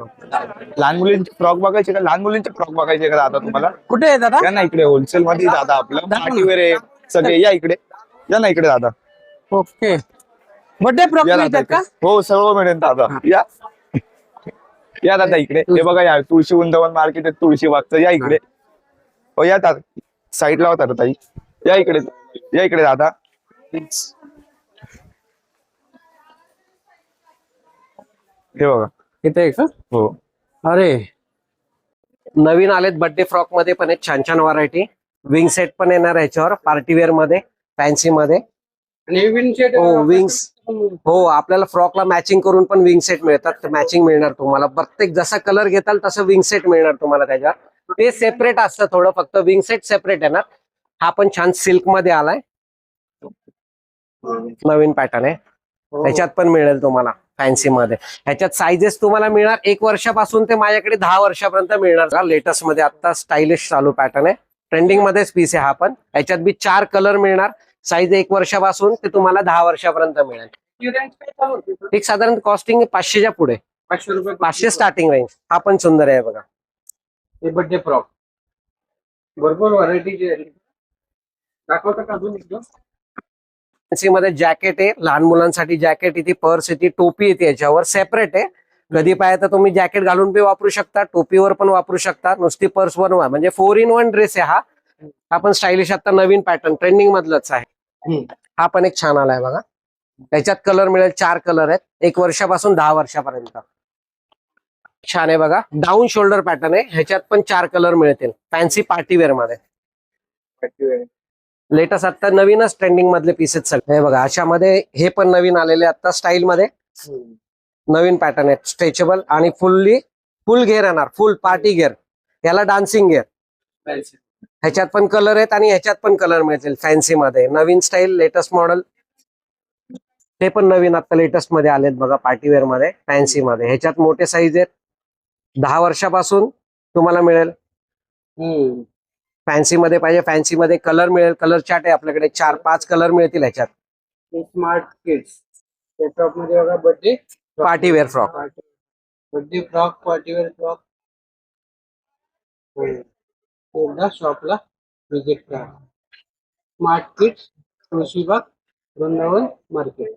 लहान मुलींचे फ्रॉक बघायचे का? लहान मुलींचे फ्रॉक बघायचे का दादा तुम्हाला? कुठे आहे दादा? या ना इकडे होलसेल मध्ये दादा आपलं दाखव ना. पार्टीवेअर आहे सगळे. या इकडे, या ना इकडे दादा. ओके. बर्थडे फ्रॉक या दादा मिळतात इकडे. का? हो सगळं मिळेल दादा. या या दादा इकडे. हे बघा या तुळशी वृंदावन मार्केट आहे, तुळशी बागचं. या इकडे. हो या दादा, साईडला होता ताई. या इकडे, या इकडे दादा. हे बघा. इथे आहे का? हो अरे नवीन आलेत बर्थडे फ्रॉक मध्ये पण एक छान छान व्हरायटी. विंग सेट पण येणार याच्यावर, पार्टीवेअर मध्ये, फॅन्सी मध्ये. हो विंग्स, हो आपल्याला फ्रॉकला मॅचिंग करून पण विंग सेट मिळतात. मॅचिंग मिळणार तुम्हाला, प्रत्येक जसा कलर घेताल तसं विंग सेट मिळणार तुम्हाला त्याच्यावर. ते सेपरेट असतं थोडं, फक्त विंग सेट सेपरेट येणार. हा पण छान सिल्क मध्ये आलाय, नवीन पॅटर्न आहे. त्याच्यात पण मिळेल तुम्हाला फॅन्सी मध्ये. ह्याच्यात साईजेस तुम्हाला मिळणार 1 वर्षापासून ते माझ्याकडे 10 वर्षापर्यंत मिळणार. लेटेस्ट मध्ये आता स्टायलिश चालू पॅटर्न आहे, ट्रेंडिंग मध्येच पीस आहे हा पण. ह्याच्यात बी 4 कलर मिळणार. साईज 1 वर्षापासून ते तुम्हाला 10 वर्षापर्यंत मिळेल. एक साधारण कॉस्टिंग 500च्या पुढे, 500 स्टार्टिंग रेंज. हा पण सुंदर आहे बघा. हे बर्थडे फ्रॉक भरपूर व्हरायटीचे दाखवता का अजून एकदम? फॅन्सी मध्ये जॅकेट आहे, लहान मुलांसाठी जॅकेट येते, पर्स येते, टोपी येते. याच्यावर सेपरेट आहे. कधी पाहिजे तर तुम्ही जॅकेट घालून बी वापरू शकता, टोपीवर पण वापरू शकता, नुसती पर्स बनवा. म्हणजे 4 in 1 ड्रेस आहे हा. हा पण स्टायलिश आता नवीन पॅटर्न ट्रेंडिंग मधलंच आहे. हा पण एक छान आलाय बघा. त्याच्यात कलर मिळेल, 4 कलर आहेत. 1 वर्षापासून 10 वर्षापर्यंत. छान आहे बघा, डाऊन शोल्डर पॅटर्न आहे. ह्याच्यात पण 4 कलर मिळतील, फॅन्सी पार्टीवेअर मध्ये. लेटेस्ट आता नवीनच ट्रेंडिंग मधले पीसेस सगळे. हे बघा अशामध्ये हे पण नवीन आलेले आता स्टाईल मध्ये. नवीन पॅटर्न आहे, स्ट्रेचेबल आणि फुल घेर येणार, फुल पार्टी घेर. याला डान्सिंग घेर. ह्याच्यात पण कलर आहेत आणि ह्याच्यात पण कलर मिळतील फॅन्सी मध्ये. नवीन स्टाईल, लेटेस्ट मॉडेल. ते पण नवीन आता लेटेस्ट मध्ये आलेत बघा, पार्टीवेअर मध्ये, फॅन्सी मध्ये. ह्याच्यात मोठे साईज आहेत, 10 वर्षापासून तुम्हाला मिळेल. फॅन्सी मध्ये पाहिजे, फॅन्सी मध्ये कलर मिळेल. कलर चार्ट आहे आपल्याकडे, 4-5 कलर मिळतील ह्याच्यात. स्मार्ट किड्स फ्रॉक मध्ये बघा, birthday partywear frock. Birthday frock, partywear frock. एकदा शॉपला विजिट करा. Smart Kids, Tulshibaug, Vrindavan market.